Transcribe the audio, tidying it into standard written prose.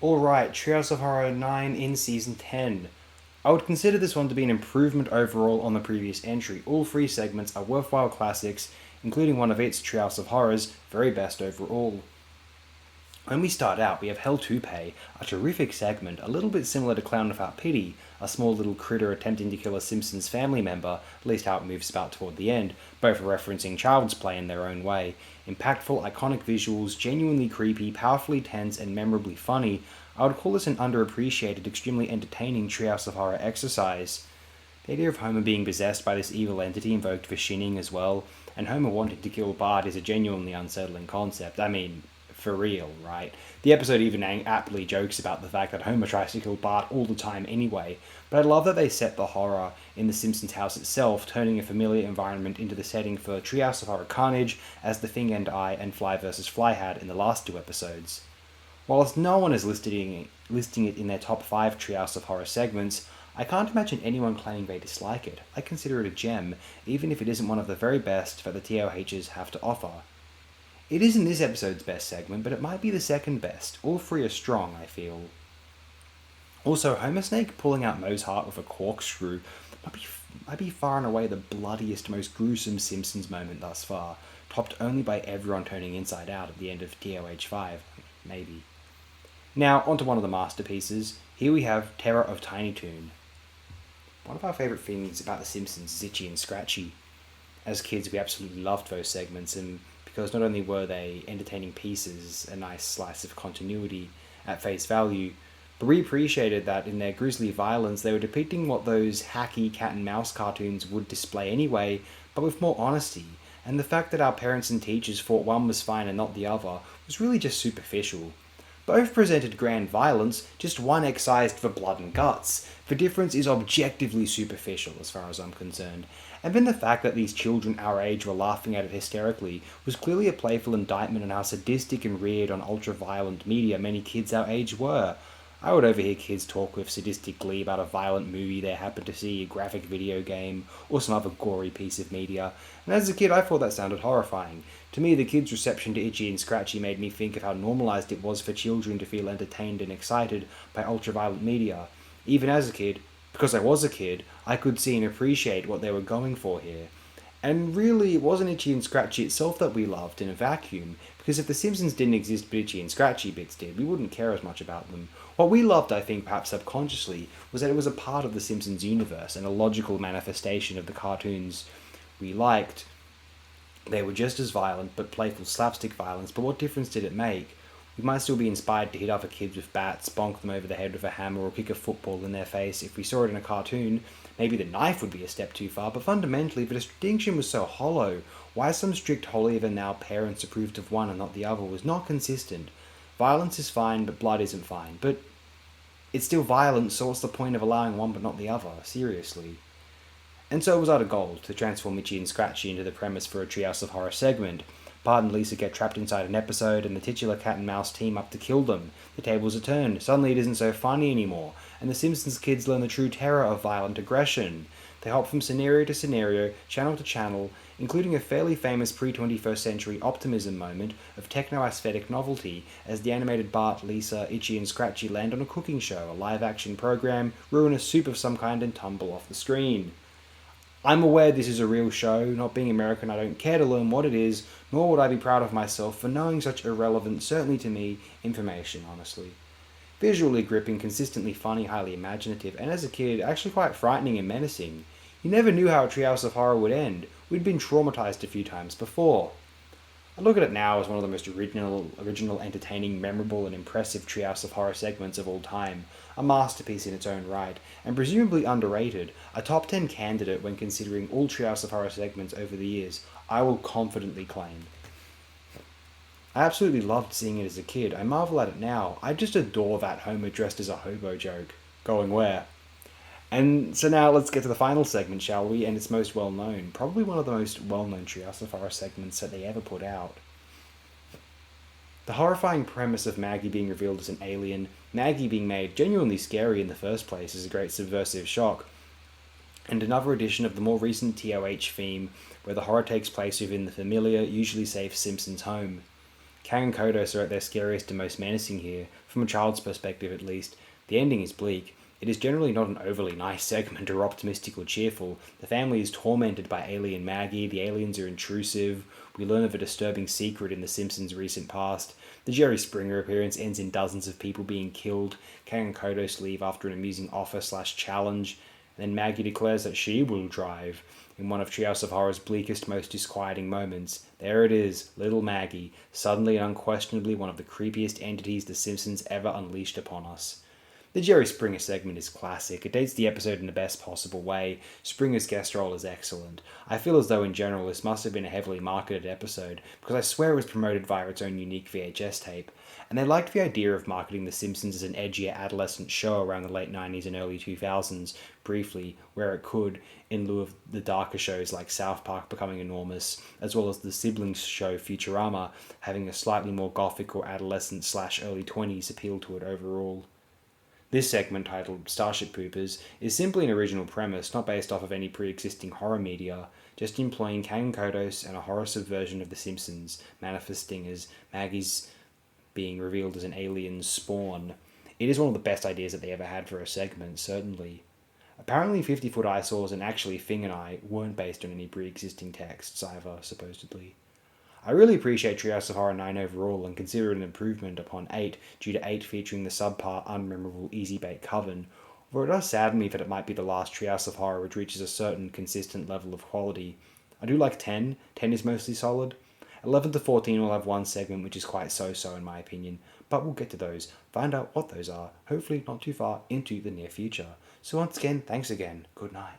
Alright, Treehouse of Horror 9 in Season 10. I would consider this one to be an improvement overall on the previous entry. All three segments are worthwhile classics, including one of its, Treehouse of Horror's, very best overall. When we start out, we have Hell to Pay, a terrific segment, a little bit similar to Clown Without Pity, a small little critter attempting to kill a Simpsons family member, at least how it moves about toward the end, both referencing Child's Play in their own way. Impactful, iconic visuals, genuinely creepy, powerfully tense, and memorably funny. I would call this an underappreciated, extremely entertaining Treehouse of Horror exercise. The idea of Homer being possessed by this evil entity invoked for Shinning as well, and Homer wanting to kill Bart is a genuinely unsettling concept. I mean, for real, right? The episode even aptly jokes about the fact that Homer tries to kill Bart all the time anyway, but I love that they set the horror in the Simpsons house itself, turning a familiar environment into the setting for Treehouse of Horror carnage, as The Thing and I and Fly vs. Fly had in the last two episodes. Whilst no one is listing it in their top 5 Treehouse of Horror segments, I can't imagine anyone claiming they dislike it. I consider it a gem, even if it isn't one of the very best that the TOHs have to offer. It isn't this episode's best segment, but it might be the second best. All three are strong, I feel. Also, Homer Snake pulling out Moe's heart with a corkscrew might be far and away the bloodiest, most gruesome Simpsons moment thus far, topped only by everyone turning inside out at the end of TOH 5. Maybe. Now, onto one of the masterpieces. Here we have Terror of Tiny Toon. One of our favourite things about The Simpsons is Itchy and Scratchy. As kids, we absolutely loved those segments, and because not only were they entertaining pieces, a nice slice of continuity at face value, but we appreciated that in their grisly violence they were depicting what those hacky cat and mouse cartoons would display anyway, but with more honesty, and the fact that our parents and teachers thought one was fine and not the other was really just superficial. Both presented grand violence, just one excised for blood and guts. The difference is objectively superficial as far as I'm concerned, and then the fact that these children our age were laughing at it hysterically was clearly a playful indictment on how sadistic and reared on ultra-violent media many kids our age were. I would overhear kids talk with sadistic glee about a violent movie they happened to see, a graphic video game, or some other gory piece of media, and as a kid I thought that sounded horrifying. To me, the kids' reception to Itchy and Scratchy made me think of how normalised it was for children to feel entertained and excited by ultra-violent media. Even as a kid, because I was a kid, I could see and appreciate what they were going for here. And really, it wasn't Itchy and Scratchy itself that we loved in a vacuum, because if The Simpsons didn't exist but Itchy and Scratchy bits did, we wouldn't care as much about them. What we loved, I think, perhaps subconsciously, was that it was a part of The Simpsons universe and a logical manifestation of the cartoons we liked. They were just as violent, but playful slapstick violence, but what difference did it make? We might still be inspired to hit other kids with bats, bonk them over the head with a hammer, or kick a football in their face if we saw it in a cartoon. Maybe the knife would be a step too far, but fundamentally the distinction was so hollow. Why some strict holier-than-thou parents approved of one and not the other was not consistent. Violence is fine, but blood isn't fine. But it's still violence, so what's the point of allowing one but not the other? Seriously. And so it was utter gold to transform Itchy and Scratchy into the premise for a Treehouse of Horror segment. Bart and Lisa get trapped inside an episode, and the titular cat and mouse team up to kill them. The tables are turned. Suddenly it isn't so funny anymore, and the Simpsons kids learn the true terror of violent aggression. They hop from scenario to scenario, channel to channel, including a fairly famous pre-21st century optimism moment of techno-aesthetic novelty as the animated Bart, Lisa, Itchy and Scratchy land on a cooking show, a live-action program, ruin a soup of some kind and tumble off the screen. I'm aware this is a real show. Not being American, I don't care to learn what it is, nor would I be proud of myself for knowing such irrelevant, certainly to me, information, honestly. Visually gripping, consistently funny, highly imaginative, and as a kid, actually quite frightening and menacing. You never knew how a Treehouse of Horror would end. We'd been traumatized a few times before. I look at it now as one of the most original, entertaining, memorable, and impressive Treehouse of Horror segments of all time, a masterpiece in its own right, and presumably underrated, a top 10 candidate when considering all Treehouse of Horror segments over the years, I will confidently claim. I absolutely loved seeing it as a kid. I marvel at it now. I just adore that Homer dressed as a hobo joke. Going where? And so now let's get to the final segment, shall we? And it's most well known. Probably one of the most well-known Treehouse of Horror segments that they ever put out. The horrifying premise of Maggie being revealed as an alien, Maggie being made genuinely scary in the first place is a great subversive shock, and another edition of the more recent TOH theme, where the horror takes place within the familiar, usually safe Simpsons home. Kang and Kodos are at their scariest and most menacing here, from a child's perspective at least. The ending is bleak. It is generally not an overly nice segment or optimistic or cheerful. The family is tormented by alien Maggie, the aliens are intrusive, we learn of a disturbing secret in The Simpsons' recent past. The Jerry Springer appearance ends in dozens of people being killed. Kang and Kodos leave after an amusing offer/challenge. And then Maggie declares that she will drive. In one of Treehouse of Horror's bleakest, most disquieting moments, there it is, little Maggie, suddenly and unquestionably one of the creepiest entities The Simpsons ever unleashed upon us. The Jerry Springer segment is classic. It dates the episode in the best possible way. Springer's guest role is excellent. I feel as though in general this must have been a heavily marketed episode, because I swear it was promoted via its own unique VHS tape. And they liked the idea of marketing The Simpsons as an edgier adolescent show around the late 90s and early 2000s, briefly, where it could, in lieu of the darker shows like South Park becoming enormous, as well as the siblings show Futurama having a slightly more gothic or adolescent/early 20s appeal to it overall. This segment, titled Starship Poopers, is simply an original premise, not based off of any pre-existing horror media, just employing Kang and Kodos and a horror subversion of The Simpsons, manifesting as Maggie's being revealed as an alien spawn. It is one of the best ideas that they ever had for a segment, certainly. Apparently 50-foot eyesores and actually Thing and I weren't based on any pre-existing texts either, supposedly. I really appreciate Treehouse of Horror 9 overall and consider it an improvement upon 8 due to 8 featuring the subpar, unmemorable Easy Bake Coven, although it does sadden me that it might be the last Treehouse of Horror which reaches a certain consistent level of quality. I do like 10, 10 is mostly solid. 11 to 14 will have one segment which is quite so-so in my opinion, but we'll get to those, find out what those are, hopefully not too far into the near future. So once again, thanks again, good night.